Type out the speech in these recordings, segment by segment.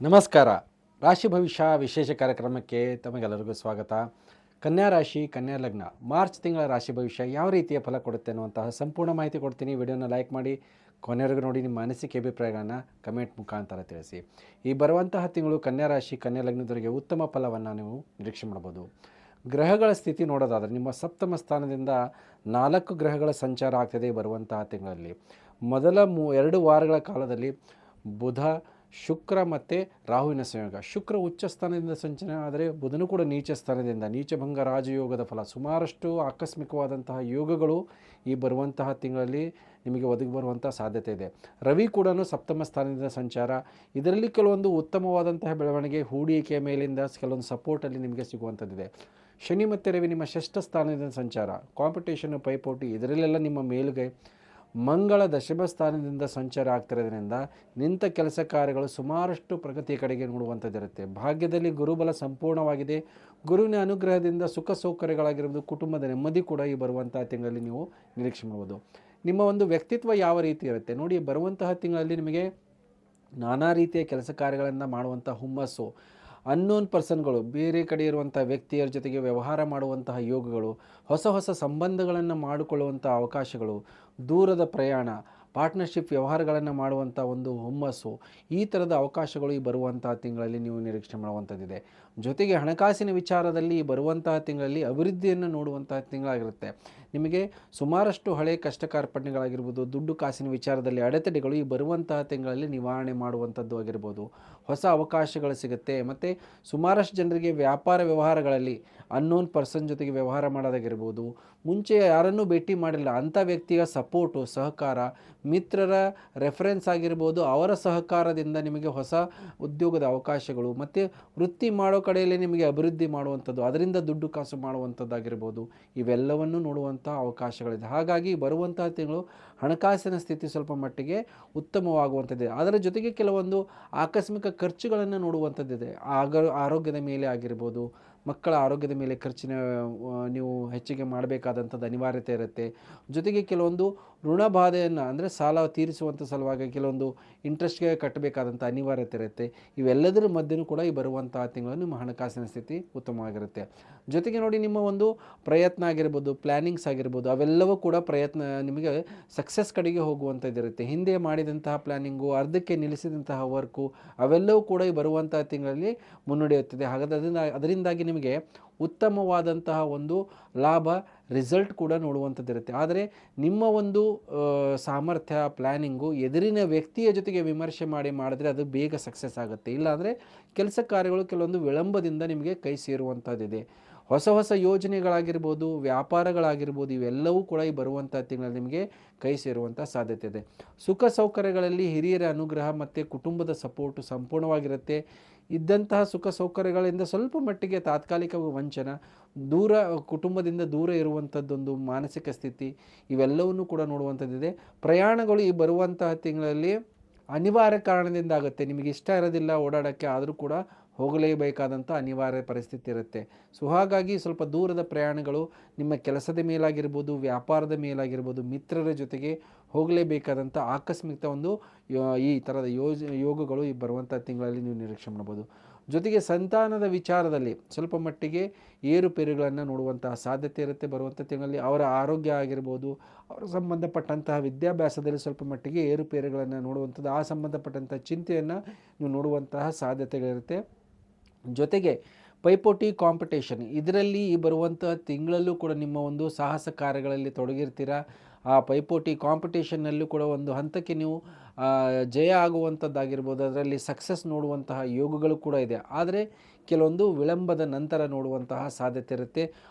ನಮಸ್ಕಾರ. ರಾಶಿ ಭವಿಷ್ಯ ವಿಶೇಷ ಕಾರ್ಯಕ್ರಮಕ್ಕೆ ತಮಗೆಲ್ಲರಿಗೂ ಸ್ವಾಗತ. ಕನ್ಯಾ ರಾಶಿ, ಕನ್ಯಾ ಲಗ್ನ, ಮಾರ್ಚ್ ತಿಂಗಳ ರಾಶಿ ಭವಿಷ್ಯ ಯಾವ ರೀತಿಯ ಫಲ ಕೊಡುತ್ತೆ ಅನ್ನುವಂತಹ ಸಂಪೂರ್ಣ ಮಾಹಿತಿ ಕೊಡ್ತೀನಿ. ವಿಡಿಯೋನ ಲೈಕ್ ಮಾಡಿ, ಕೊನೆಯವರೆಗೂ ನೋಡಿ. ನಿಮ್ಮ ಅನಿಸಿಕೆ ಅಭಿಪ್ರಾಯಗಳನ್ನು ಕಮೆಂಟ್ ಮುಖಾಂತರ ತಿಳಿಸಿ. ಈ ಬರುವಂತಹ ತಿಂಗಳು ಕನ್ಯಾ ರಾಶಿ, ಕನ್ಯಾ ಲಗ್ನದವರಿಗೆ ಉತ್ತಮ ಫಲವನ್ನು ನೀವು ನಿರೀಕ್ಷೆ ಮಾಡ್ಬೋದು. ಗ್ರಹಗಳ ಸ್ಥಿತಿ ನೋಡೋದಾದರೆ ನಿಮ್ಮ ಸಪ್ತಮ ಸ್ಥಾನದಿಂದ 4 ಗ್ರಹಗಳ ಸಂಚಾರ ಆಗ್ತದೆ ಬರುವಂತಹ ತಿಂಗಳಲ್ಲಿ. ಮೊದಲ 2 ವಾರಗಳ ಕಾಲದಲ್ಲಿ ಬುಧ, ಶುಕ್ರ ಮತ್ತು ರಾಹುವಿನ ಸಂಯೋಗ. ಶುಕ್ರ ಉಚ್ಚ ಸ್ಥಾನದಿಂದ ಸಂಚಲನ ಆದರೆ ಬುಧನು ಕೂಡ ನೀಚ ಸ್ಥಾನದಿಂದ, ನೀಚಭಂಗ ರಾಜಯೋಗದ ಫಲ. ಸುಮಾರಷ್ಟು ಆಕಸ್ಮಿಕವಾದಂತಹ ಯೋಗಗಳು ಈ ಬರುವಂತಹ ತಿಂಗಳಲ್ಲಿ ನಿಮಗೆ ಒದಗಿ ಬರುವಂಥ ಸಾಧ್ಯತೆ ಇದೆ. ರವಿ ಕೂಡ ಸಪ್ತಮ ಸ್ಥಾನದಿಂದ ಸಂಚಾರ. ಇದರಲ್ಲಿ ಕೆಲವೊಂದು ಉತ್ತಮವಾದಂತಹ ಬೆಳವಣಿಗೆ, ಹೂಡಿಕೆಯ ಮೇಲಿಂದ ಕೆಲವೊಂದು ಸಪೋರ್ಟಲ್ಲಿ ನಿಮಗೆ ಸಿಗುವಂಥದ್ದಿದೆ. ಶನಿ ಮತ್ತು ರವಿ ನಿಮ್ಮ ಷಷ್ಠ ಸ್ಥಾನದಿಂದ ಸಂಚಾರ, ಕಾಂಪಿಟೇಷನ್, ಪೈಪೋಟಿ, ಇದರಲ್ಲೆಲ್ಲ ನಿಮ್ಮ ಮೇಲುಗೈ. ಮಂಗಳ ದಶಮ ಸ್ಥಾನದಿಂದ ಸಂಚಾರ ಆಗ್ತಿರೋದ್ರಿಂದ ನಿಂತ ಕೆಲಸ ಕಾರ್ಯಗಳು ಸುಮಾರಷ್ಟು ಪ್ರಗತಿಯ ಕಡೆಗೆ ನೋಡುವಂಥದ್ದಿರುತ್ತೆ. ಭಾಗ್ಯದಲ್ಲಿ ಗುರುಬಲ ಸಂಪೂರ್ಣವಾಗಿದೆ. ಗುರುವಿನ ಅನುಗ್ರಹದಿಂದ ಸುಖ ಸೌಕರ್ಯಗಳಾಗಿರ್ಬೋದು, ಕುಟುಂಬದ ನೆಮ್ಮದಿ ಕೂಡ ಈ ಬರುವಂತಹ ತಿಂಗಳಲ್ಲಿ ನೀವು ನಿರೀಕ್ಷೆ ಮಾಡ್ಬೋದು. ನಿಮ್ಮ ಒಂದು ವ್ಯಕ್ತಿತ್ವ ಯಾವ ರೀತಿ ಇರುತ್ತೆ ನೋಡಿ. ಬರುವಂತಹ ತಿಂಗಳಲ್ಲಿ ನಿಮಗೆ ನಾನಾ ರೀತಿಯ ಕೆಲಸ ಕಾರ್ಯಗಳನ್ನು ಮಾಡುವಂಥ ಹುಮ್ಮಸ್ಸು, ಅನ್ನೋನ್ ಪರ್ಸನ್ಗಳು, ಬೇರೆ ಕಡೆ ಇರುವಂಥ ವ್ಯಕ್ತಿಯರ ಜೊತೆಗೆ ವ್ಯವಹಾರ ಮಾಡುವಂತಹ ಯೋಗಗಳು, ಹೊಸ ಹೊಸ ಸಂಬಂಧಗಳನ್ನು ಮಾಡಿಕೊಳ್ಳುವಂಥ ಅವಕಾಶಗಳು, ದೂರದ ಪ್ರಯಾಣ, ಪಾರ್ಟ್ನರ್ಶಿಪ್ ವ್ಯವಹಾರಗಳನ್ನು ಮಾಡುವಂಥ ಒಂದು ಹುಮ್ಮಸ್ಸು, ಈ ಥರದ ಅವಕಾಶಗಳು ಈ ಬರುವಂತಹ ತಿಂಗಳಲ್ಲಿ ನೀವು ನಿರೀಕ್ಷೆ ಮಾಡುವಂಥದ್ದಿದೆ. ಜೊತೆಗೆ ಹಣಕಾಸಿನ ವಿಚಾರದಲ್ಲಿ ಈ ಬರುವಂತಹ ತಿಂಗಳಲ್ಲಿ ಅಭಿವೃದ್ಧಿಯನ್ನು ನೋಡುವಂತಹ ತಿಂಗಳಾಗಿರುತ್ತೆ. ನಿಮಗೆ ಸುಮಾರಷ್ಟು ಹಳೆಯ ಕಷ್ಟ ಕಾರ್ಪಣ್ಯಗಳಾಗಿರ್ಬೋದು, ದುಡ್ಡು ಕಾಸಿನ ವಿಚಾರದಲ್ಲಿ ಅಡೆತಡೆಗಳು ಈ ಬರುವಂತಹ ತಿಂಗಳಲ್ಲಿ ನಿವಾರಣೆ ಮಾಡುವಂಥದ್ದು ಆಗಿರ್ಬೋದು. ಹೊಸ ಅವಕಾಶಗಳು ಸಿಗುತ್ತೆ. ಮತ್ತು ಸುಮಾರಷ್ಟು ಜನರಿಗೆ ವ್ಯಾಪಾರ ವ್ಯವಹಾರಗಳಲ್ಲಿ ಅನ್ನೋನ್ ಪರ್ಸನ್ ಜೊತೆಗೆ ವ್ಯವಹಾರ ಮಾಡೋದಾಗಿರ್ಬೋದು, ಮುಂಚೆ ಯಾರನ್ನೂ ಭೇಟಿ ಮಾಡಿಲ್ಲ ಅಂಥ ವ್ಯಕ್ತಿಯ ಸಪೋರ್ಟು, ಸಹಕಾರ, ಮಿತ್ರರ ರೆಫರೆನ್ಸ್ ಆಗಿರ್ಬೋದು, ಅವರ ಸಹಕಾರದಿಂದ ನಿಮಗೆ ಹೊಸ ಉದ್ಯೋಗದ ಅವಕಾಶಗಳು ಮತ್ತು ವೃತ್ತಿ ಮಾಡೋ ಕಡೆಯಲ್ಲಿ ನಿಮಗೆ ಅಭಿವೃದ್ಧಿ ಮಾಡುವಂಥದ್ದು, ಅದರಿಂದ ದುಡ್ಡು ಕಾಸು ಮಾಡುವಂಥದ್ದಾಗಿರ್ಬೋದು, ಇವೆಲ್ಲವನ್ನು ನೋಡುವಂಥ ಅವಕಾಶಗಳಿದೆ. ಹಾಗಾಗಿ ಬರುವಂತಹ ತಿಂಗಳು ಹಣಕಾಸಿನ ಸ್ಥಿತಿ ಸ್ವಲ್ಪ ಮಟ್ಟಿಗೆ ಉತ್ತಮವಾಗುವಂಥದ್ದಿದೆ. ಅದರ ಜೊತೆಗೆ ಕೆಲವೊಂದು ಆಕಸ್ಮಿಕ ಖರ್ಚುಗಳನ್ನು ನೋಡುವಂಥದ್ದಿದೆ. ಆರೋಗ್ಯದ ಮೇಲೆ ಆಗಿರ್ಬೋದು, ಮಕ್ಕಳ ಆರೋಗ್ಯದ ಮೇಲೆ ಖರ್ಚಿನ ನೀವು ಹೆಚ್ಚಿಗೆ ಮಾಡಬೇಕಾದಂಥದ್ದು ಅನಿವಾರ್ಯತೆ ಇರುತ್ತೆ. ಜೊತೆಗೆ ಕೆಲವೊಂದು ಋಣಬಾಧೆಯನ್ನು ಅಂದರೆ ಸಾಲ ತೀರಿಸುವಂಥ ಸಲುವಾಗಿ ಕೆಲವೊಂದು ಇಂಟ್ರೆಸ್ಟ್ಗೆ ಕಟ್ಟಬೇಕಾದಂಥ ಅನಿವಾರ್ಯತೆ ಇರುತ್ತೆ. ಇವೆಲ್ಲದರ ಮಧ್ಯೆಯೂ ಕೂಡ ಈ ಬರುವಂತಹ ತಿಂಗಳು ನಿಮ್ಮ ಹಣಕಾಸಿನ ಸ್ಥಿತಿ ಉತ್ತಮವಾಗಿರುತ್ತೆ. ಜೊತೆಗೆ ನೋಡಿ, ನಿಮ್ಮ ಒಂದು ಪ್ರಯತ್ನ ಆಗಿರ್ಬೋದು, ಪ್ಲ್ಯಾನಿಂಗ್ಸ್ ಆಗಿರ್ಬೋದು, ಅವೆಲ್ಲವೂ ಕೂಡ ಪ್ರಯತ್ನ ನಿಮಗೆ ಸಕ್ಸಸ್ ಕಡೆಗೆ ಹೋಗುವಂಥದ್ದಿರುತ್ತೆ. ಹಿಂದೆ ಮಾಡಿದಂತಹ ಪ್ಲ್ಯಾನಿಂಗು, ಅರ್ಧಕ್ಕೆ ನಿಲ್ಲಿಸಿದಂತಹ ವರ್ಕು, ಅವೆಲ್ಲವೂ ಕೂಡ ಈ ಬರುವಂತಹ ತಿಂಗಳಲ್ಲಿ ಮುನ್ನಡೆಯುತ್ತದೆ. ಹಾಗಾದರೆ ಅದರಿಂದಾಗಿ ನಿಮಗೆ ಉತ್ತಮವಾದಂತಹ ಒಂದು ಲಾಭ, ರಿಸಲ್ಟ್ ಕೂಡ ನೋಡುವಂಥದ್ದಿರುತ್ತೆ. ಆದರೆ ನಿಮ್ಮ ಒಂದು ಸಾಮರ್ಥ್ಯ, ಪ್ಲ್ಯಾನಿಂಗು ಎದುರಿನ ವ್ಯಕ್ತಿಯ ಜೊತೆಗೆ ವಿಮರ್ಶೆ ಮಾಡಿದ್ರೆ ಅದು ಬೇಗ ಸಕ್ಸಸ್ ಆಗುತ್ತೆ. ಇಲ್ಲಾಂದರೆ ಕೆಲಸ ಕಾರ್ಯಗಳು ಕೆಲವೊಂದು ವಿಳಂಬದಿಂದ ನಿಮಗೆ ಕೈ ಸೇರುವಂಥದ್ದಿದೆ. ಹೊಸ ಹೊಸ ಯೋಜನೆಗಳಾಗಿರ್ಬೋದು, ವ್ಯಾಪಾರಗಳಾಗಿರ್ಬೋದು, ಇವೆಲ್ಲವೂ ಕೂಡ ಈ ಬರುವಂಥ ತಿಂಗಳಲ್ಲಿ ನಿಮಗೆ ಕೈ ಸೇರುವಂಥ ಸಾಧ್ಯತೆ ಇದೆ. ಸುಖ ಸೌಕರ್ಯಗಳಲ್ಲಿ ಹಿರಿಯರ ಅನುಗ್ರಹ ಮತ್ತು ಕುಟುಂಬದ ಸಪೋರ್ಟು ಸಂಪೂರ್ಣವಾಗಿರುತ್ತೆ. ಇದ್ದಂತಹ ಸುಖ ಸೌಕರ್ಯಗಳಿಂದ ಸ್ವಲ್ಪ ಮಟ್ಟಿಗೆ ತಾತ್ಕಾಲಿಕ ವಂಚನ, ಕುಟುಂಬದಿಂದ ದೂರ ಇರುವಂಥದ್ದೊಂದು ಮಾನಸಿಕ ಸ್ಥಿತಿ, ಇವೆಲ್ಲವನ್ನೂ ಕೂಡ ನೋಡುವಂಥದ್ದಿದೆ. ಪ್ರಯಾಣಗಳು ಈ ಬರುವಂತಹ ತಿಂಗಳಲ್ಲಿ ಅನಿವಾರ್ಯ ಕಾರಣದಿಂದ ಆಗುತ್ತೆ. ನಿಮಗೆ ಇಷ್ಟ ಇರೋದಿಲ್ಲ ಓಡಾಡೋಕ್ಕೆ, ಆದರೂ ಕೂಡ ಹೋಗಲೇಬೇಕಾದಂಥ ಅನಿವಾರ್ಯ ಪರಿಸ್ಥಿತಿ ಇರುತ್ತೆ. ಸೊ ಹಾಗಾಗಿ ಸ್ವಲ್ಪ ದೂರದ ಪ್ರಯಾಣಗಳು ನಿಮ್ಮ ಕೆಲಸದ ಮೇಲಾಗಿರ್ಬೋದು, ವ್ಯಾಪಾರದ ಮೇಲಾಗಿರ್ಬೋದು, ಮಿತ್ರರ ಜೊತೆಗೆ ಹೋಗಲೇಬೇಕಾದಂಥ ಆಕಸ್ಮಿಕ ಒಂದು ಈ ಥರದ ಯೋಗಗಳು ಈ ಬರುವಂಥ ತಿಂಗಳಲ್ಲಿ ನೀವು ನಿರೀಕ್ಷೆ ಮಾಡ್ಬೋದು. ಜೊತೆಗೆ ಸಂತಾನದ ವಿಚಾರದಲ್ಲಿ ಸ್ವಲ್ಪ ಮಟ್ಟಿಗೆ ಏರುಪೇರುಗಳನ್ನು ನೋಡುವಂತಹ ಸಾಧ್ಯತೆ ಇರುತ್ತೆ ಬರುವಂಥ ತಿಂಗಳಲ್ಲಿ. ಅವರ ಆರೋಗ್ಯ ಆಗಿರ್ಬೋದು, ಅವರ ಸಂಬಂಧಪಟ್ಟಂತಹ ವಿದ್ಯಾಭ್ಯಾಸದಲ್ಲಿ ಸ್ವಲ್ಪ ಮಟ್ಟಿಗೆ ಏರುಪೇರುಗಳನ್ನು ನೋಡುವಂಥದ್ದು, ಆ ಸಂಬಂಧಪಟ್ಟಂಥ ಚಿಂತೆಯನ್ನು ನೀವು ನೋಡುವಂತಹ ಸಾಧ್ಯತೆಗಳಿರುತ್ತೆ. ಜೊತೆಗೆ ಪೈಪೋಟಿ, ಕಾಂಪಿಟೇಷನ್, ಇದರಲ್ಲಿ ಈ ಬರುವಂಥ ತಿಂಗಳಲ್ಲೂ ಕೂಡ ನಿಮ್ಮ ಒಂದು ಸಾಹಸ ಕಾರ್ಯಗಳಲ್ಲಿ ತೊಡಗಿರ್ತೀರ. ಆ ಪೈಪೋಟಿ, ಕಾಂಪಿಟೇಷನ್ನಲ್ಲೂ ಕೂಡ ಒಂದು ಹಂತಕ್ಕೆ ನೀವು ಜಯ ಆಗುವಂಥದ್ದಾಗಿರ್ಬೋದು, ಅದರಲ್ಲಿ ಸಕ್ಸಸ್ ನೋಡುವಂತಹ ಯೋಗಗಳು ಕೂಡ ಇದೆ. ಆದರೆ ಕೆಲವೊಂದು ವಿಳಂಬದ ನಂತರ ನೋಡುವಂತಹ ಸಾಧ್ಯತೆ ಇರುತ್ತೆ.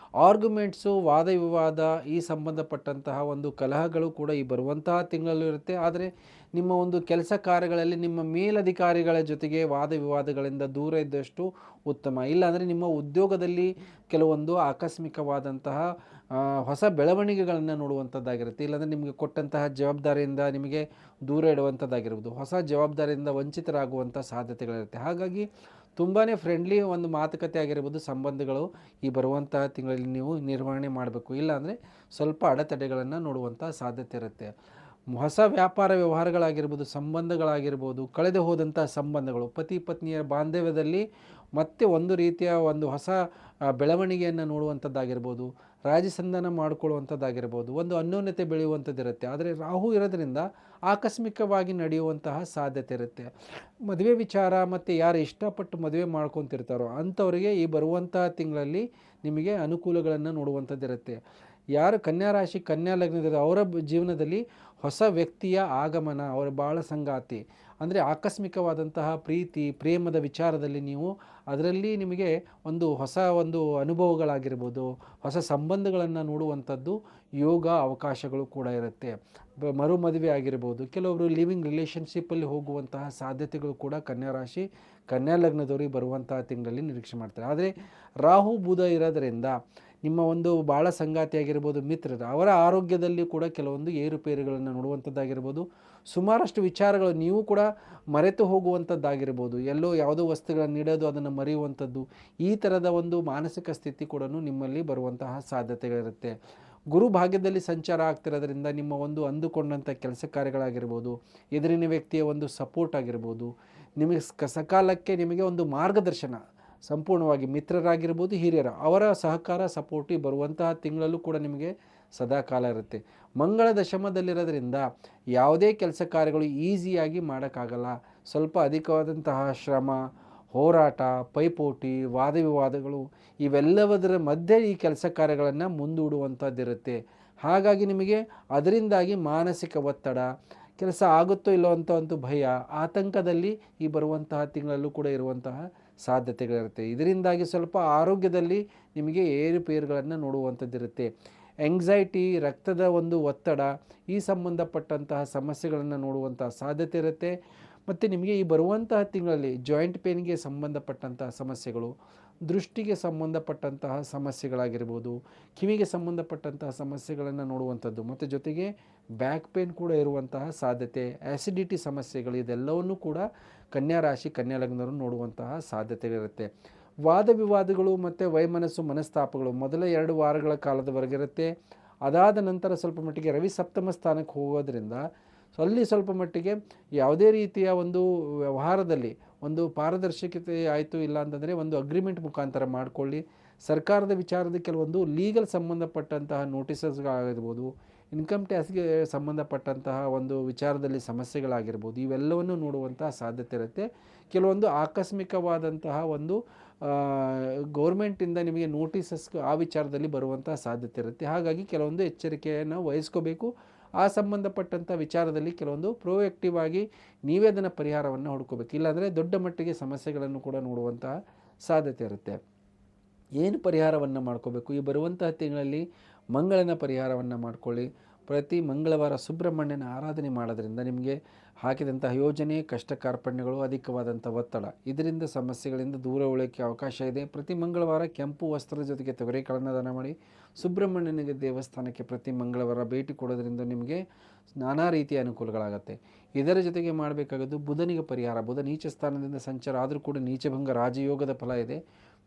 ಆರ್ಗ್ಯುಮೆಂಟ್ಸು, ವಾದ ವಿವಾದ, ಈ ಸಂಬಂಧಪಟ್ಟಂತಹ ಒಂದು ಕಲಹಗಳು ಕೂಡ ಈ ಬರುವಂತಹ ತಿಂಗಳಲ್ಲೂ ಇರುತ್ತೆ. ಆದರೆ ನಿಮ್ಮ ಒಂದು ಕೆಲಸ ಕಾರ್ಯಗಳಲ್ಲಿ ನಿಮ್ಮ ಮೇಲಧಿಕಾರಿಗಳ ಜೊತೆಗೆ ವಾದ ವಿವಾದಗಳಿಂದ ದೂರ ಇದ್ದಷ್ಟು ಉತ್ತಮ. ಇಲ್ಲಾಂದರೆ ನಿಮ್ಮ ಉದ್ಯೋಗದಲ್ಲಿ ಕೆಲವೊಂದು ಆಕಸ್ಮಿಕವಾದಂತಹ ಹೊಸ ಬೆಳವಣಿಗೆಗಳನ್ನು ನೋಡುವಂಥದ್ದಾಗಿರುತ್ತೆ. ಇಲ್ಲಾಂದರೆ ನಿಮಗೆ ಕೊಟ್ಟಂತಹ ಜವಾಬ್ದಾರಿಯಿಂದ ನಿಮಗೆ ದೂರ ಇಡುವಂಥದ್ದಾಗಿರ್ಬೋದು, ಹೊಸ ಜವಾಬ್ದಾರಿಯಿಂದ ವಂಚಿತರಾಗುವಂಥ ಸಾಧ್ಯತೆಗಳಿರುತ್ತೆ. ಹಾಗಾಗಿ ತುಂಬಾ ಫ್ರೆಂಡ್ಲಿ ಒಂದು ಮಾತುಕತೆ ಆಗಿರ್ಬೋದು, ಸಂಬಂಧಗಳು ಈ ಬರುವಂತಹ ತಿಂಗಳಲ್ಲಿ ನೀವು ನಿರ್ವಹಣೆ ಮಾಡಬೇಕು. ಇಲ್ಲಾಂದರೆ ಸ್ವಲ್ಪ ಅಡೆತಡೆಗಳನ್ನು ನೋಡುವಂಥ ಸಾಧ್ಯತೆ ಇರುತ್ತೆ. ಹೊಸ ವ್ಯಾಪಾರ ವ್ಯವಹಾರಗಳಾಗಿರ್ಬೋದು, ಸಂಬಂಧಗಳಾಗಿರ್ಬೋದು, ಕಳೆದು ಹೋದಂಥ ಸಂಬಂಧಗಳು, ಪತಿ ಪತ್ನಿಯರ ಬಾಂಧವ್ಯದಲ್ಲಿ ಮತ್ತೆ ಒಂದು ರೀತಿಯ ಒಂದು ಹೊಸ ಬೆಳವಣಿಗೆಯನ್ನು ನೋಡುವಂಥದ್ದಾಗಿರ್ಬೋದು, ರಾಜಸಂಧಾನ ಮಾಡಿಕೊಳ್ಳುವಂಥದ್ದಾಗಿರ್ಬೋದು, ಒಂದು ಅನ್ಯೋನ್ಯತೆ ಬೆಳೆಯುವಂಥದ್ದಿರುತ್ತೆ. ಆದರೆ ರಾಹು ಇರೋದ್ರಿಂದ ಆಕಸ್ಮಿಕವಾಗಿ ನಡೆಯುವಂತಹ ಸಾಧ್ಯತೆ ಇರುತ್ತೆ. ಮದುವೆ ವಿಚಾರ ಮತ್ತು ಯಾರು ಇಷ್ಟಪಟ್ಟು ಮದುವೆ ಮಾಡ್ಕೊತಿರ್ತಾರೋ ಅಂಥವರಿಗೆ ಈ ಬರುವಂತಹ ತಿಂಗಳಲ್ಲಿ ನಿಮಗೆ ಅನುಕೂಲಗಳನ್ನು ನೋಡುವಂಥದ್ದಿರುತ್ತೆ. ಯಾರು ಕನ್ಯಾ ರಾಶಿ ಕನ್ಯಾ ಲಗ್ನದ ಅವರ ಜೀವನದಲ್ಲಿ ಹೊಸ ವ್ಯಕ್ತಿಯ ಆಗಮನ, ಅವರ ಬಾಳ ಸಂಗಾತಿ ಅಂದರೆ ಆಕಸ್ಮಿಕವಾದಂತಹ ಪ್ರೀತಿ ಪ್ರೇಮದ ವಿಚಾರದಲ್ಲಿ ನೀವು ಅದರಲ್ಲಿ ನಿಮಗೆ ಹೊಸ ಅನುಭವಗಳಾಗಿರ್ಬೋದು, ಹೊಸ ಸಂಬಂಧಗಳನ್ನು ನೋಡುವಂಥದ್ದು ಯೋಗ ಅವಕಾಶಗಳು ಕೂಡ ಇರುತ್ತೆ. ಮರು ಮದುವೆ ಆಗಿರ್ಬೋದು, ಕೆಲವರು ಲಿವಿಂಗ್ ರಿಲೇಷನ್ಶಿಪ್ಪಲ್ಲಿ ಹೋಗುವಂತಹ ಸಾಧ್ಯತೆಗಳು ಕೂಡ ಕನ್ಯಾ ರಾಶಿ ಕನ್ಯಾ ಲಗ್ನದವರಿಗೆ ಬರುವಂತಹ ತಿಂಗಳಲ್ಲಿ ನಿರೀಕ್ಷೆ ಮಾಡ್ತಾರೆ. ಆದರೆ ರಾಹು ಬುಧ ಇರೋದರಿಂದ ನಿಮ್ಮ ಭಾಳ ಸಂಗಾತಿಯಾಗಿರ್ಬೋದು, ಮಿತ್ರರು ಅವರ ಆರೋಗ್ಯದಲ್ಲಿ ಕೂಡ ಕೆಲವೊಂದು ಏರುಪೇರುಗಳನ್ನು ನೋಡುವಂಥದ್ದಾಗಿರ್ಬೋದು. ಸುಮಾರಷ್ಟು ವಿಚಾರಗಳು ನೀವು ಕೂಡ ಮರೆತು ಹೋಗುವಂಥದ್ದಾಗಿರ್ಬೋದು, ಎಲ್ಲೋ ಯಾವುದೋ ವಸ್ತುಗಳನ್ನು ನೀಡೋದು ಅದನ್ನು ಮರೆಯುವಂಥದ್ದು, ಈ ಥರದ ಮಾನಸಿಕ ಸ್ಥಿತಿ ಕೂಡ ನಿಮ್ಮಲ್ಲಿ ಬರುವಂತಹ ಸಾಧ್ಯತೆಗಳಿರುತ್ತೆ. ಗುರು ಭಾಗ್ಯದಲ್ಲಿ ಸಂಚಾರ ಆಗ್ತಿರೋದ್ರಿಂದ ನಿಮ್ಮ ಅಂದುಕೊಂಡಂಥ ಕೆಲಸ ಕಾರ್ಯಗಳಾಗಿರ್ಬೋದು, ಎದುರಿನ ವ್ಯಕ್ತಿಯ ಸಪೋರ್ಟ್ ಆಗಿರ್ಬೋದು, ನಿಮಗೆ ಸಕಾಲಕ್ಕೆ ನಿಮಗೆ ಮಾರ್ಗದರ್ಶನ ಸಂಪೂರ್ಣವಾಗಿ ಮಿತ್ರರಾಗಿರ್ಬೋದು, ಹಿರಿಯರ ಅವರ ಸಹಕಾರ ಸಪೋರ್ಟಿ ಬರುವಂತಹ ತಿಂಗಳಲ್ಲೂ ಕೂಡ ನಿಮಗೆ ಸದಾಕಾಲ ಇರುತ್ತೆ. ಮಂಗಳ ದಶಮದಲ್ಲಿರೋದ್ರಿಂದ ಯಾವುದೇ ಕೆಲಸ ಕಾರ್ಯಗಳು ಈಸಿಯಾಗಿ ಮಾಡೋಕ್ಕಾಗಲ್ಲ. ಸ್ವಲ್ಪ ಅಧಿಕವಾದಂತಹ ಶ್ರಮ, ಹೋರಾಟ, ಪೈಪೋಟಿ, ವಾದ ವಿವಾದಗಳು ಇವೆಲ್ಲದರ ಮಧ್ಯೆ ಈ ಕೆಲಸ ಕಾರ್ಯಗಳನ್ನು ಮುಂದೂಡುವಂಥದ್ದಿರುತ್ತೆ. ಹಾಗಾಗಿ ನಿಮಗೆ ಅದರಿಂದಾಗಿ ಮಾನಸಿಕ ಒತ್ತಡ, ಕೆಲಸ ಆಗುತ್ತೋ ಇಲ್ಲೋ ಅಂತ ಭಯ, ಆತಂಕದಲ್ಲಿ ಈ ಬರುವಂತಹ ತಿಂಗಳಲ್ಲೂ ಕೂಡ ಇರುವಂತಹ ಸಾಧ್ಯತೆಗಳಿರುತ್ತೆ. ಇದರಿಂದಾಗಿ ಸ್ವಲ್ಪ ಆರೋಗ್ಯದಲ್ಲಿ ನಿಮಗೆ ಏರುಪೇರುಗಳನ್ನು ನೋಡುವಂಥದ್ದಿರುತ್ತೆ. ಎಂಗ್ಸೈಟಿ, ರಕ್ತದ ಒತ್ತಡ, ಈ ಸಂಬಂಧಪಟ್ಟಂತಹ ಸಮಸ್ಯೆಗಳನ್ನು ನೋಡುವಂತಹ ಸಾಧ್ಯತೆ ಇರುತ್ತೆ. ಮತ್ತು ನಿಮಗೆ ಈ ಬರುವಂತಹ ತಿಂಗಳಲ್ಲಿ ಜಾಯಿಂಟ್ ಪೇನ್ಗೆ ಸಂಬಂಧಪಟ್ಟಂತಹ ಸಮಸ್ಯೆಗಳು, ದೃಷ್ಟಿಗೆ ಸಂಬಂಧಪಟ್ಟಂತಹ ಸಮಸ್ಯೆಗಳಾಗಿರ್ಬೋದು, ಕಿವಿಗೆ ಸಂಬಂಧಪಟ್ಟಂತಹ ಸಮಸ್ಯೆಗಳನ್ನು ನೋಡುವಂಥದ್ದು, ಮತ್ತು ಜೊತೆಗೆ ಬ್ಯಾಕ್ ಪೇನ್ ಕೂಡ ಇರುವಂತಹ ಸಾಧ್ಯತೆ, ಆ್ಯಸಿಡಿಟಿ ಸಮಸ್ಯೆಗಳು, ಇದೆಲ್ಲವನ್ನೂ ಕೂಡ ಕನ್ಯಾ ರಾಶಿ ಕನ್ಯಾ ಲಗ್ನವರು ನೋಡುವಂತಹ ಸಾಧ್ಯತೆಗಳಿರುತ್ತೆ. ವಾದ ವಿವಾದಗಳು ಮತ್ತು ವೈಮನಸ್ಸು ಮನಸ್ತಾಪಗಳು ಮೊದಲ 2 ವಾರಗಳ ಕಾಲದವರೆಗಿರುತ್ತೆ. ಅದಾದ ನಂತರ ಸ್ವಲ್ಪ ಮಟ್ಟಿಗೆ ರವಿ ಸಪ್ತಮ ಸ್ಥಾನಕ್ಕೆ ಹೋಗೋದ್ರಿಂದ ಅಲ್ಲಿ ಸ್ವಲ್ಪ ಮಟ್ಟಿಗೆ ಯಾವುದೇ ರೀತಿಯ ವ್ಯವಹಾರದಲ್ಲಿ ಪಾರದರ್ಶಕತೆ ಆಯಿತು, ಇಲ್ಲ ಅಂತಂದರೆ ಅಗ್ರಿಮೆಂಟ್ ಮುಖಾಂತರ ಮಾಡಿಕೊಳ್ಳಿ. ಸರ್ಕಾರದ ವಿಚಾರದ ಕೆಲವೊಂದು ಲೀಗಲ್ ಸಂಬಂಧಪಟ್ಟಂತಹ ನೋಟಿಸಸ್ಗಳಾಗಿರ್ಬೋದು, ಇನ್ಕಮ್ ಟ್ಯಾಕ್ಸ್ಗೆ ಸಂಬಂಧಪಟ್ಟಂತಹ ವಿಚಾರದಲ್ಲಿ ಸಮಸ್ಯೆಗಳಾಗಿರ್ಬೋದು, ಇವೆಲ್ಲವನ್ನು ನೋಡುವಂತಹ ಸಾಧ್ಯತೆ ಇರುತ್ತೆ. ಕೆಲವೊಂದು ಆಕಸ್ಮಿಕವಾದಂತಹ ಗೌರ್ಮೆಂಟಿಂದ ನಿಮಗೆ ನೋಟಿಸಸ್ ಆ ವಿಚಾರದಲ್ಲಿ ಬರುವಂತಹ ಸಾಧ್ಯತೆ ಇರುತ್ತೆ. ಹಾಗಾಗಿ ಕೆಲವೊಂದು ಎಚ್ಚರಿಕೆಯನ್ನು ವಹಿಸ್ಕೋಬೇಕು. ಆ ಸಂಬಂಧಪಟ್ಟಂಥ ವಿಚಾರದಲ್ಲಿ ಕೆಲವೊಂದು ಪ್ರೋಯಾಕ್ಟಿವ್ ಆಗಿ ನೀವೇ ಅದನ್ನು ಪರಿಹಾರವನ್ನು ಹುಡ್ಕೋಬೇಕು. ಇಲ್ಲಾಂದರೆ ದೊಡ್ಡ ಮಟ್ಟಿಗೆ ಸಮಸ್ಯೆಗಳನ್ನು ಕೂಡ ನೋಡುವಂತಹ ಸಾಧ್ಯತೆ ಇರುತ್ತೆ. ಏನು ಪರಿಹಾರವನ್ನು ಮಾಡ್ಕೋಬೇಕು? ಈ ಬರುವಂತಹ ತಿಂಗಳಲ್ಲಿ ಮಂಗಳನ ಪರಿಹಾರವನ್ನು ಮಾಡಿಕೊಳ್ಳಿ. ಪ್ರತಿ ಮಂಗಳವಾರ ಸುಬ್ರಹ್ಮಣ್ಯನ ಆರಾಧನೆ ಮಾಡೋದ್ರಿಂದ ನಿಮಗೆ ಹಾಕಿದಂತಹ ಯೋಜನೆ, ಕಷ್ಟ ಕಾರ್ಪಣ್ಯಗಳು, ಅಧಿಕವಾದಂಥ ಒತ್ತಡ, ಇದರಿಂದ ಸಮಸ್ಯೆಗಳಿಂದ ದೂರ ಉಳಿಯೋಕ್ಕೆ ಅವಕಾಶ ಇದೆ. ಪ್ರತಿ ಮಂಗಳವಾರ ಕೆಂಪು ವಸ್ತ್ರದ ಜೊತೆಗೆ ತೊಗರಿಕಾಳನ್ನು ದಾನ ಮಾಡಿ ಸುಬ್ರಹ್ಮಣ್ಯನಿಗೆ ದೇವಸ್ಥಾನಕ್ಕೆ ಪ್ರತಿ ಮಂಗಳವಾರ ಭೇಟಿ ಕೊಡೋದ್ರಿಂದ ನಿಮಗೆ ನಾನಾ ರೀತಿಯ ಅನುಕೂಲಗಳಾಗುತ್ತೆ. ಇದರ ಜೊತೆಗೆ ಮಾಡಬೇಕಾಗೋದು ಬುಧನಿಗೆ ಪರಿಹಾರ. ಬುಧ ನೀಚ ಸ್ಥಾನದಿಂದ ಸಂಚಾರ ಆದರೂ ಕೂಡ ನೀಚಭಂಗ ರಾಜಯೋಗದ ಫಲ ಇದೆ.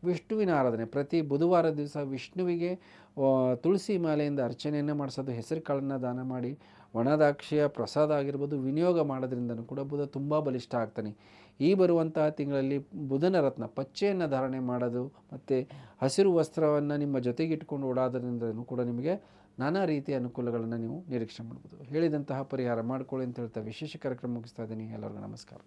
ವಿಷ್ಣುವಿನ ಆರಾಧನೆ ಪ್ರತಿ ಬುಧವಾರ ದಿವಸ ವಿಷ್ಣುವಿಗೆ ತುಳಸಿ ಮಾಲೆಯಿಂದ ಅರ್ಚನೆಯನ್ನು ಮಾಡಿಸೋದು, ಹೆಸರು ಕಾಳನ್ನು ದಾನ ಮಾಡಿ ಒಣದಾಕ್ಷಿಯ ಪ್ರಸಾದ ಆಗಿರ್ಬೋದು ವಿನಿಯೋಗ ಮಾಡೋದ್ರಿಂದನೂ ಕೂಡ ಬುಧ ತುಂಬ ಬಲಿಷ್ಠ ಆಗ್ತಾನೆ. ಈ ಬರುವಂತಹ ತಿಂಗಳಲ್ಲಿ ಬುಧನ ರತ್ನ ಪಚ್ಚೆಯನ್ನು ಧಾರಣೆ ಮಾಡೋದು ಮತ್ತು ಹಸಿರು ವಸ್ತ್ರವನ್ನು ನಿಮ್ಮ ಜೊತೆಗೆ ಇಟ್ಕೊಂಡು ಓಡಾದ್ರಿಂದನೂ ಕೂಡ ನಿಮಗೆ ನಾನಾ ರೀತಿಯ ಅನುಕೂಲಗಳನ್ನು ನೀವು ನಿರೀಕ್ಷೆ ಮಾಡ್ಬೋದು. ಹೇಳಿದಂತಹ ಪರಿಹಾರ ಮಾಡ್ಕೊಳ್ಳಿ ಅಂತ ಹೇಳ್ತಾ ವಿಶೇಷ ಕಾರ್ಯಕ್ರಮ ಮುಗಿಸ್ತಾ ಇದ್ದೀನಿ. ಎಲ್ಲರಿಗೂ ನಮಸ್ಕಾರ.